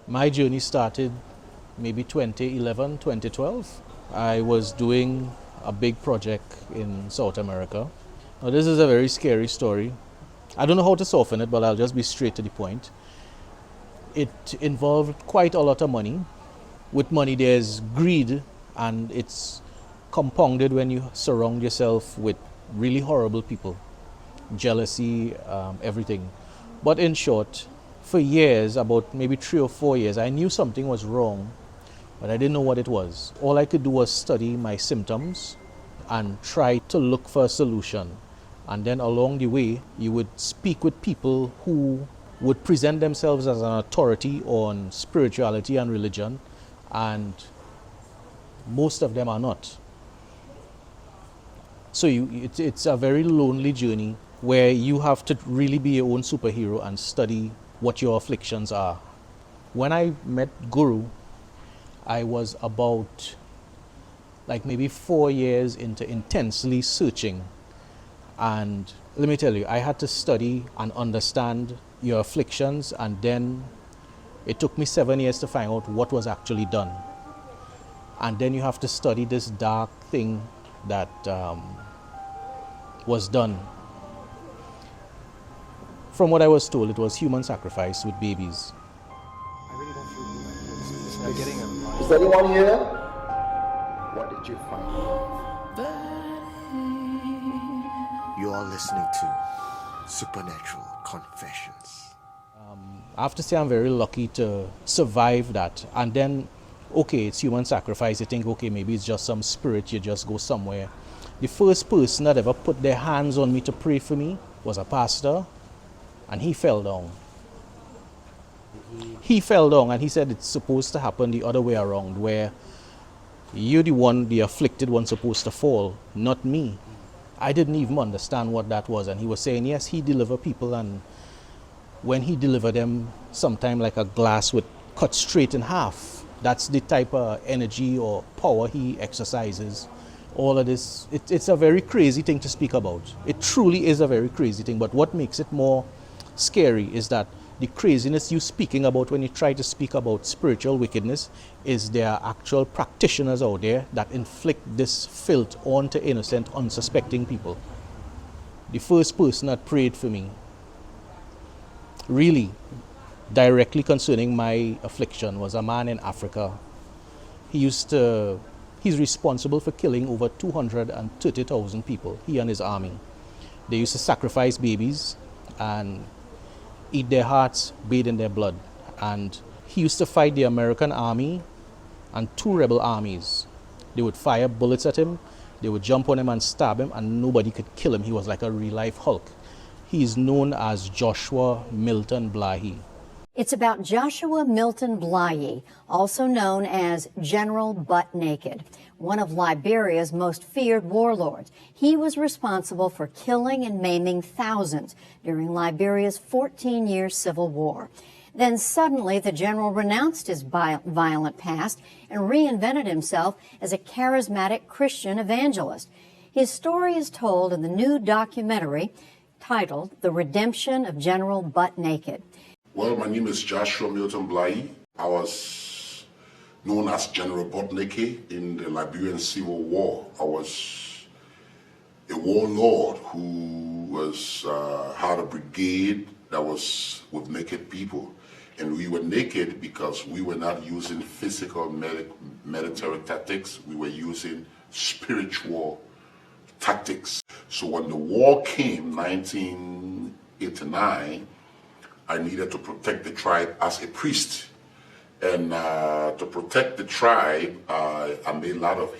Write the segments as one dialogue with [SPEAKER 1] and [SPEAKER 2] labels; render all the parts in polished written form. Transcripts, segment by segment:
[SPEAKER 1] My journey started maybe 2011, 2012. I was doing a big project in South America. Now, this is a very scary story. I don't know how to soften it, but I'll just be straight to the point. It involved quite a lot of money. With money, there's greed, and it's compounded when you surround yourself with really horrible people. Jealousy, everything. But in short, for years, about maybe 3 or 4 years, I knew something was wrong, but I didn't know what it was. All I could do was study my symptoms and try to look for a solution. And then along the way, you would speak with people who would present themselves as an authority on spirituality and religion, and most of them are not. So it's a very lonely journey where you have to really be your own superhero and study what your afflictions are. When I met Guru, I was about like maybe 4 years into intensely searching. And let me tell you, I had to study and understand your afflictions, and then it took me 7 years to find out what was actually done. And then you have to study this dark thing that was done. From what I was told, it was human sacrifice with babies.
[SPEAKER 2] I really don't feel good. I'm getting a...
[SPEAKER 3] Is anyone here? What did you find?
[SPEAKER 4] You are listening to Supernatural Confessions.
[SPEAKER 1] I have to say I'm very lucky to survive that. And then, okay, it's human sacrifice. You think, okay, maybe it's just some spirit, you just go somewhere. The first person that ever put their hands on me to pray for me was a pastor, and he fell down. He fell down, and he said it's supposed to happen the other way around, where you're the one, the afflicted one, supposed to fall, not me. I didn't even understand what that was, and he was saying, yes, he delivered people, and when he delivered them, sometime like a glass would cut straight in half. That's the type of energy or power he exercises. All of this, it's a very crazy thing to speak about. It truly is a very crazy thing, but what makes it more scary is that the craziness you're speaking about when you try to speak about spiritual wickedness is there are actual practitioners out there that inflict this filth onto innocent, unsuspecting people. The first person that prayed for me, really directly concerning my affliction, was a man in Africa. He's responsible for killing over 230,000 people, he and his army. They used to sacrifice babies and eat their hearts, bathe in their blood. And he used to fight the American army and 2 rebel armies. They would fire bullets at him, they would jump on him and stab him, and nobody could kill him. He was like a real-life Hulk. He is known as Joshua Milton Blahi.
[SPEAKER 5] It's about Joshua Milton Blahi, also known as General Butt Naked, one of Liberia's most feared warlords. He was responsible for killing and maiming thousands during Liberia's 14-year civil war. Then suddenly the general renounced his violent past and reinvented himself as a charismatic Christian evangelist. His story is told in the new documentary titled The Redemption of General Butt Naked.
[SPEAKER 6] Well, my name is Joshua Milton Blahi. I was known as General Butt Naked in the Liberian Civil War. I was a warlord who had a brigade that was with naked people. And we were naked because we were not using physical military tactics. We were using spiritual tactics. So when the war came, 1989, I needed to protect the tribe as a priest. And to protect the tribe, I made a lot of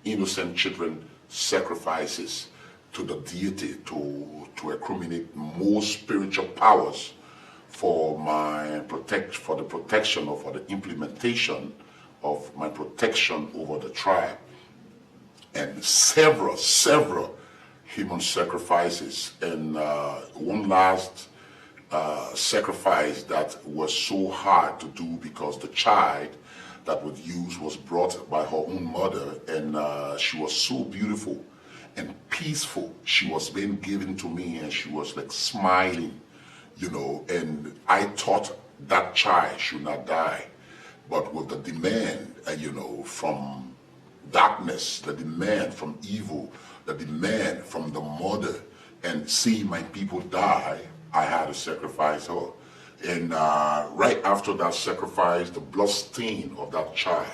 [SPEAKER 6] innocent children sacrifices to the deity to accumulate more spiritual powers for the protection or for the implementation of my protection over the tribe. And several human sacrifices. And one last sacrifice that was so hard to do because the child that was used was brought by her own mother, and she was so beautiful and peaceful. She was being given to me and she was like smiling, you know, and I thought that child should not die. But with the demand, from darkness, the demand from evil, the demand from the mother, and see my people die, I had to sacrifice her. And right after that sacrifice, the blood stain of that child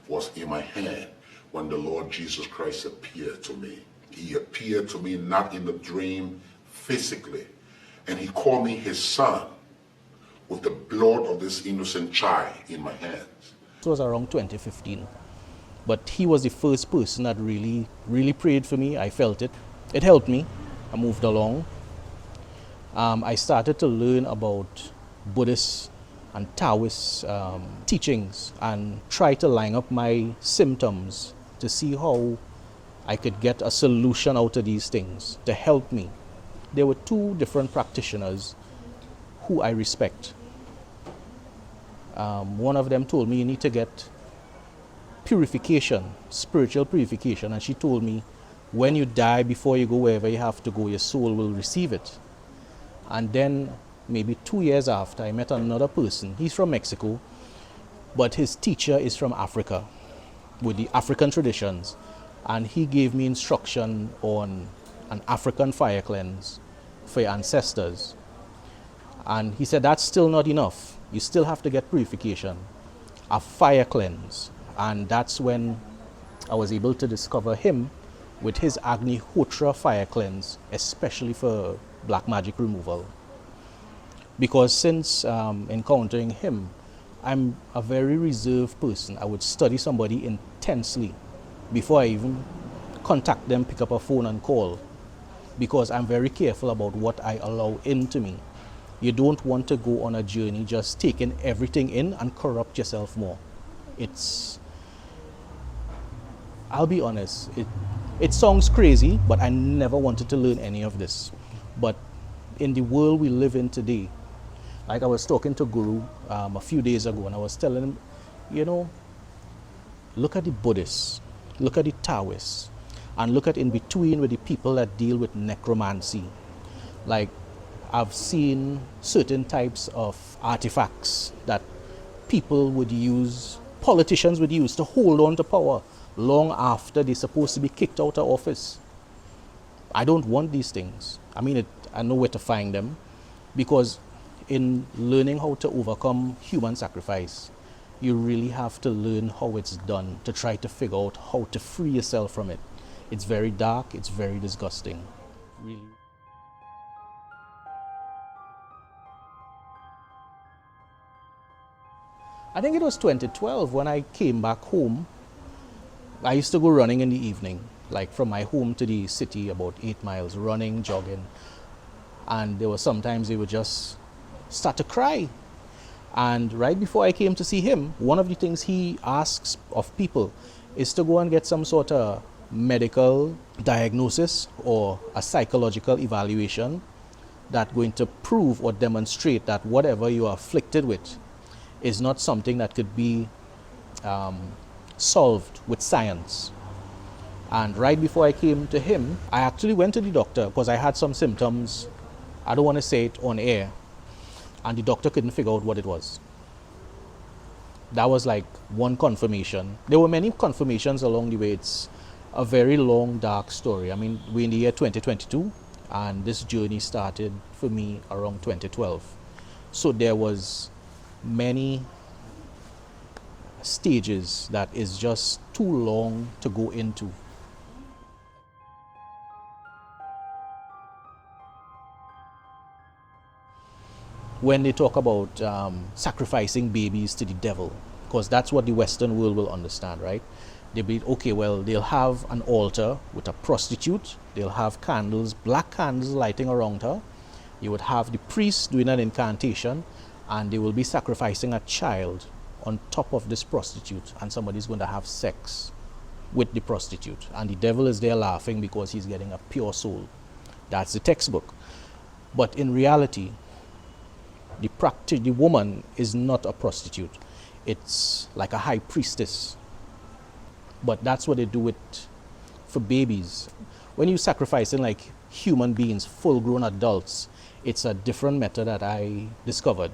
[SPEAKER 6] was in my hand when the Lord Jesus Christ appeared to me. He appeared to me not in the dream physically, and he called me his son with the blood of this innocent child in my hands.
[SPEAKER 1] It was around 2015, but he was the first person that really prayed for me. I felt it. It helped me. I moved along. I started to learn about Buddhist and Taoist teachings and try to line up my symptoms to see how I could get a solution out of these things to help me. There were two different practitioners who I respect. One of them told me you need to get purification, spiritual purification, and she told me when you die, before you go wherever you have to go, your soul will receive it. And then maybe 2 years after, I met another person. He's from Mexico, but his teacher is from Africa with the African traditions, and he gave me instruction on an African fire cleanse for your ancestors. And he said that's still not enough. You still have to get purification, a fire cleanse. And that's when I was able to discover him with his Agnihotra fire cleanse, especially for black magic removal. Because since encountering him, I'm a very reserved person. I would study somebody intensely before I even contact them, pick up a phone and call, because I'm very careful about what I allow into me. You don't want to go on a journey just taking everything in and corrupt yourself more. I'll be honest, it sounds crazy, but I never wanted to learn any of this. But in the world we live in today, like I was talking to Guru a few days ago, and I was telling him, look at the Buddhists, look at the Taoists, and look at in between with the people that deal with necromancy. Like, I've seen certain types of artifacts that people would use, politicians would use to hold on to power long after they're supposed to be kicked out of office. I don't want these things. I know where to find them, because in learning how to overcome human sacrifice, you really have to learn how it's done to try to figure out how to free yourself from it. It's very dark, it's very disgusting, really. I think it was 2012 when I came back home. I used to go running in the evening, like from my home to the city, about 8 miles, running, jogging. And there were sometimes they would just start to cry. And right before I came to see him, one of the things he asks of people is to go and get some sort of medical diagnosis or a psychological evaluation that's going to prove or demonstrate that whatever you are afflicted with is not something that could be solved with science. And right before I came to him, I actually went to the doctor because I had some symptoms. I don't want to say it on air. And the doctor couldn't figure out what it was. That was like one confirmation. There were many confirmations along the way. It's a very long, dark story. We're in the year 2022, and this journey started for me around 2012. So there was many stages that is just too long to go into. When they talk about sacrificing babies to the devil, because that's what the Western world will understand, right? They'll be, okay, well, they'll have an altar with a prostitute, they'll have candles, black candles lighting around her, you would have the priest doing an incantation, and they will be sacrificing a child on top of this prostitute, and somebody's going to have sex with the prostitute, and the devil is there laughing because he's getting a pure soul. That's the textbook. But in reality, the woman is not a prostitute. It's like a high priestess. But that's what they do it for babies. When you're sacrificing like human beings, full-grown adults, it's a different method that I discovered.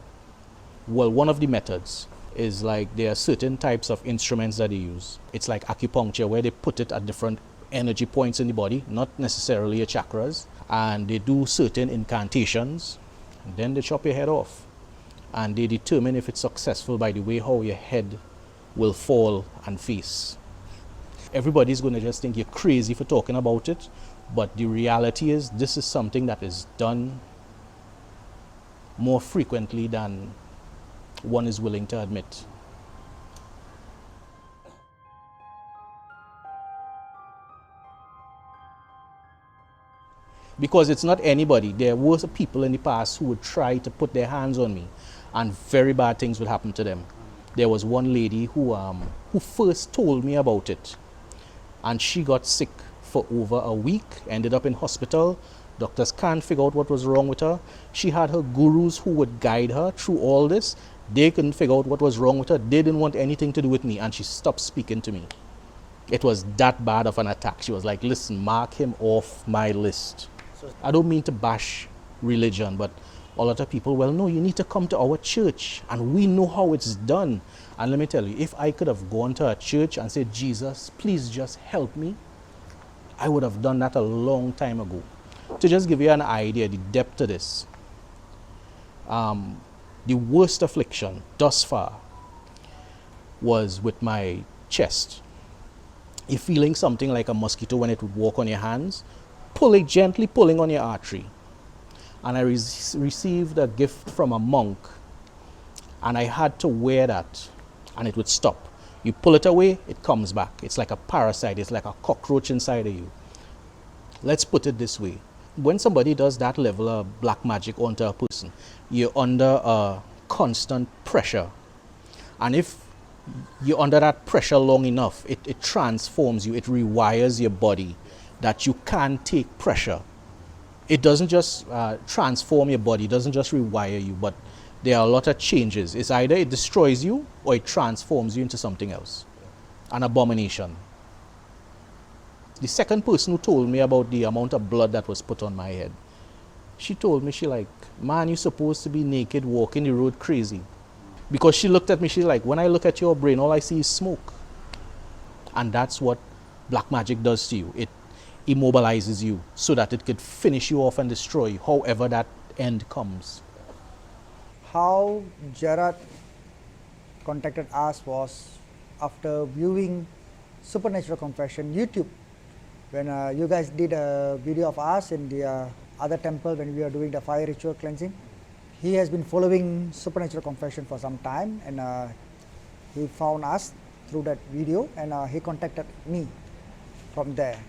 [SPEAKER 1] Well, one of the methods is like there are certain types of instruments that they use. It's like acupuncture, where they put it at different energy points in the body, not necessarily your chakras, and they do certain incantations, and then they chop your head off. And they determine if it's successful by the way how your head will fall and face. Everybody's going to just think you're crazy for talking about it, but the reality is this is something that is done more frequently than one is willing to admit. Because it's not anybody. There were people in the past who would try to put their hands on me, and very bad things would happen to them. There was one lady who first told me about it, and she got sick for over a week, ended up in hospital. Doctors can't figure out what was wrong with her. She had her gurus who would guide her through all this. They couldn't figure out what was wrong with her. They didn't want anything to do with me, and she stopped speaking to me. It was that bad of an attack. She was like, listen, mark him off my list. I don't mean to bash religion, but a lot of people, well, no, you need to come to our church, and we know how it's done. And let me tell you, if I could have gone to a church and said, Jesus, please just help me, I would have done that a long time ago. To just give you an idea, the depth of this, the worst affliction thus far was with my chest. You're feeling something like a mosquito when it would walk on your hands, gently pulling on your artery. And I received a gift from a monk, and I had to wear that, and it would stop. You pull it away, it comes back. It's like a parasite, it's like a cockroach inside of you. Let's put it this way. When somebody does that level of black magic onto a person, you're under a constant pressure. And if you're under that pressure long enough, it transforms you, it rewires your body that you can take pressure. It doesn't just transform your body, it doesn't just rewire you, but there are a lot of changes. It's either it destroys you or it transforms you into something else. An abomination. The second person who told me about the amount of blood that was put on my head, she told me, she like, man, you're supposed to be naked walking the road crazy. Because she looked at me, she's like, when I look at your brain, all I see is smoke. And that's what black magic does to you. It immobilizes you so that it could finish you off and destroy you, however that end comes.
[SPEAKER 7] How Gerard contacted us was after viewing Supernatural Confession YouTube. When you guys did a video of us in the other temple when we were doing the fire ritual cleansing. He has been following Supernatural Confession for some time, and he found us through that video, and he contacted me from there.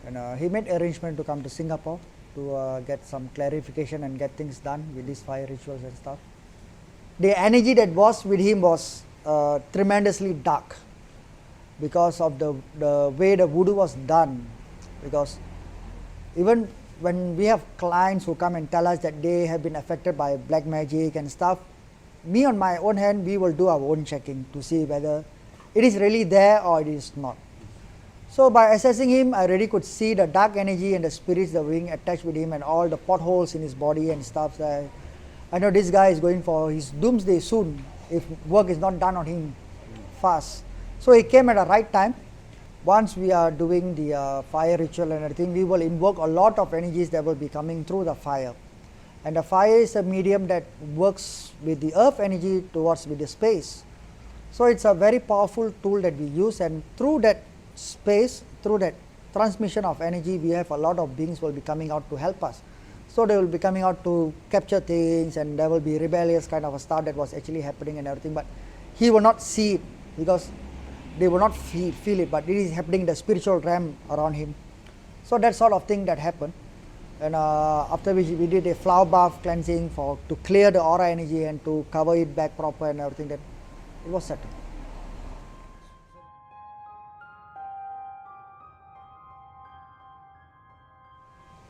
[SPEAKER 7] And he made arrangement to come to Singapore to get some clarification and get things done with these fire rituals and stuff. The energy that was with him was tremendously dark because of the way the voodoo was done. Because even when we have clients who come and tell us that they have been affected by black magic and stuff, me on my own hand, we will do our own checking to see whether it is really there or it is not. So by assessing him, I really could see the dark energy and the spirits that were being attached with him and all the potholes in his body and stuff. So I know this guy is going for his doomsday soon if work is not done on him fast. So he came at the right time. Once we are doing the fire ritual and everything, we will invoke a lot of energies that will be coming through the fire. And the fire is a medium that works with the earth energy towards with the space. So it's a very powerful tool that we use, and through that space, through that transmission of energy, we have a lot of beings will be coming out to help us. So they will be coming out to capture things, and there will be rebellious kind of a stuff that was actually happening and everything, but he will not see it because they will not feel it, but it is happening in the spiritual realm around him. So that sort of thing that happened. And after which we did a flower bath cleansing to clear the aura energy and to cover it back proper and everything, that it was settled.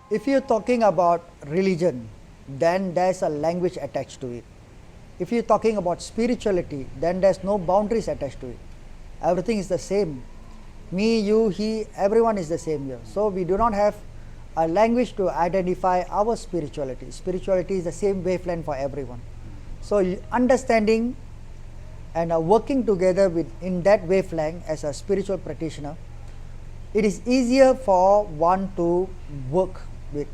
[SPEAKER 7] If you're talking about religion, then there's a language attached to it. If you're talking about spirituality, then there's no boundaries attached to it. Everything is the same. Me, you, he, everyone is the same here. So we do not have a language to identify our spirituality. Spirituality is the same wavelength for everyone. So understanding and working together in that wavelength as a spiritual practitioner, it is easier for one to work with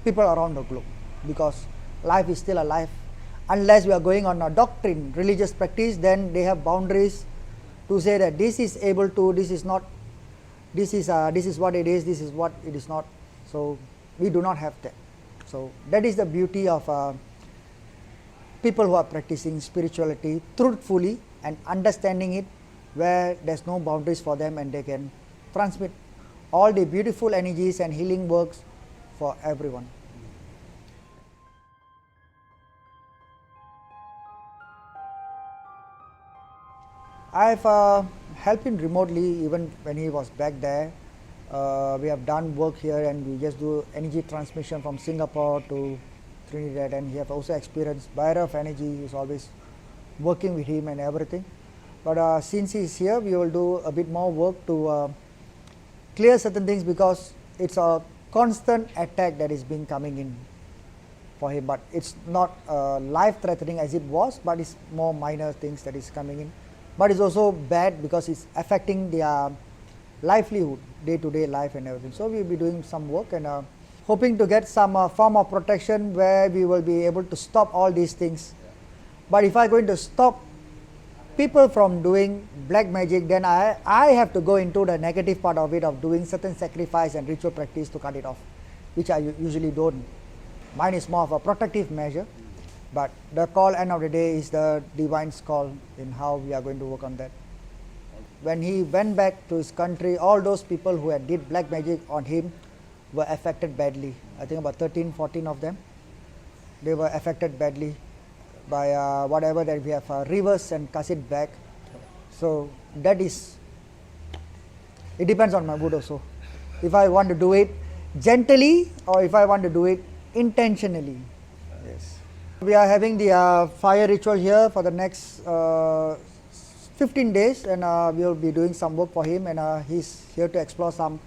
[SPEAKER 7] people around the globe, because life is still a life. Unless we are going on a doctrine, religious practice, then they have boundaries to say that this is able to, this is not, this is what it is, this is what it is not. So we do not have that. So that is the beauty of people who are practicing spirituality truthfully and understanding it, where there's no boundaries for them, and they can transmit all the beautiful energies and healing works for everyone. I've helped him remotely even when he was back there. We have done work here, and we just do energy transmission from Singapore to Trinidad, and he have also experienced bearer of energy. He's always working with him and everything. But since he's here, we will do a bit more work to clear certain things, because it's a constant attack that is being coming in for him. But it's not life-threatening as it was, but it's more minor things that is coming in. But it's also bad because it's affecting their livelihood, day-to-day life and everything. So we'll be doing some work and hoping to get some form of protection where we will be able to stop all these things. But if I'm going to stop people from doing black magic, then I have to go into the negative part of it, of doing certain sacrifice and ritual practice to cut it off, which I usually don't. Mine is more of a protective measure, but the call, end of the day, is the divine's call in how we are going to work on that. When he went back to his country, all those people who had did black magic on him were affected badly. I think about 13, 14 of them. They were affected badly by whatever that we have reversed and cast it back. So that is, it depends on my mood also. If I want to do it gently or if I want to do it intentionally. Yes. We are having the fire ritual here for the next 15 days, and we will be doing some work for him, and he's here to explore some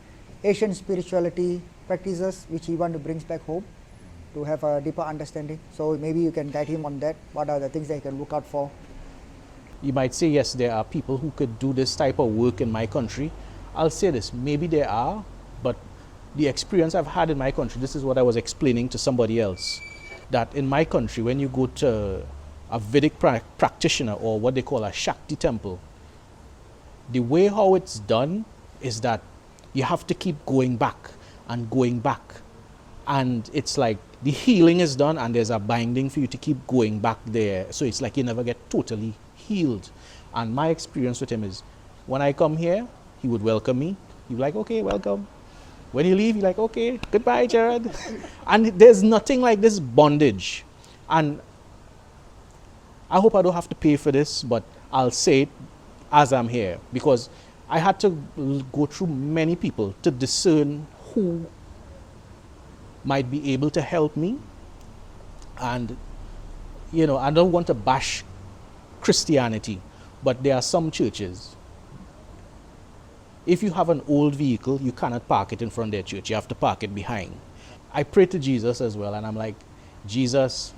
[SPEAKER 7] Asian spirituality practices which he wants to bring back home to have a deeper understanding. So maybe you can guide him on that. What are the things that he can look out for?
[SPEAKER 1] You might say, yes, there are people who could do this type of work in my country. I'll say this, maybe there are, but the experience I've had in my country, this is what I was explaining to somebody else, that in my country, when you go to a Vedic practitioner or what they call a Shakti temple, the way how it's done is that you have to keep going back and going back. And it's like the healing is done and there's a binding for you to keep going back there. So it's like you never get totally healed. And my experience with him is, when I come here, he would welcome me. He'd be like, okay, welcome. When you leave, he's like, okay, goodbye, Gerard. And there's nothing like this bondage. And I hope I don't have to pay for this, but I'll say it as I'm here, because I had to go through many people to discern who might be able to help me. And, you know, I don't want to bash Christianity, but there are some churches, if you have an old vehicle, you cannot park it in front of their church. You have to park it behind. I pray to Jesus as well, and I'm like, Jesus,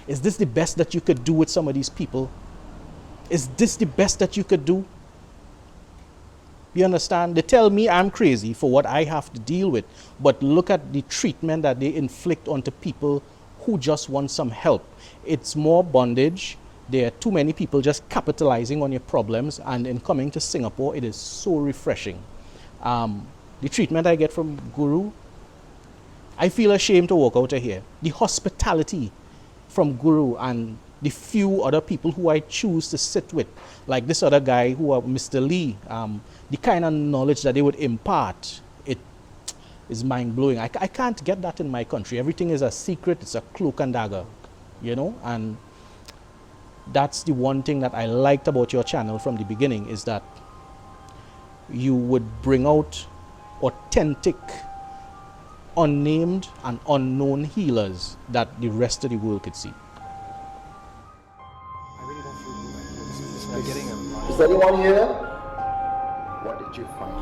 [SPEAKER 1] is this the best that you could do with some of these people? Is this the best that you could do? You understand? They tell me I'm crazy for what I have to deal with, but look at the treatment that they inflict onto people who just want some help. It's more bondage. There are too many people just capitalizing on your problems, and in coming to Singapore, it is so refreshing. The treatment I get from Guru, I feel ashamed to walk out of here. The hospitality from Guru and the few other people who I choose to sit with, like this other guy who Mr. Lee, the kind of knowledge that they would impart, it is mind-blowing. I can't get that in my country. Everything is a secret, it's a cloak and dagger, you know, and that's the one thing that I liked about your channel from the beginning, is that you would bring out authentic, unnamed and unknown healers that the rest of the world could see.
[SPEAKER 2] I really don't feel good. This is not getting a
[SPEAKER 3] Is anyone here? What did you find?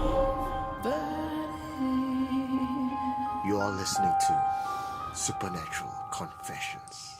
[SPEAKER 4] You are listening to Supernatural Confessions.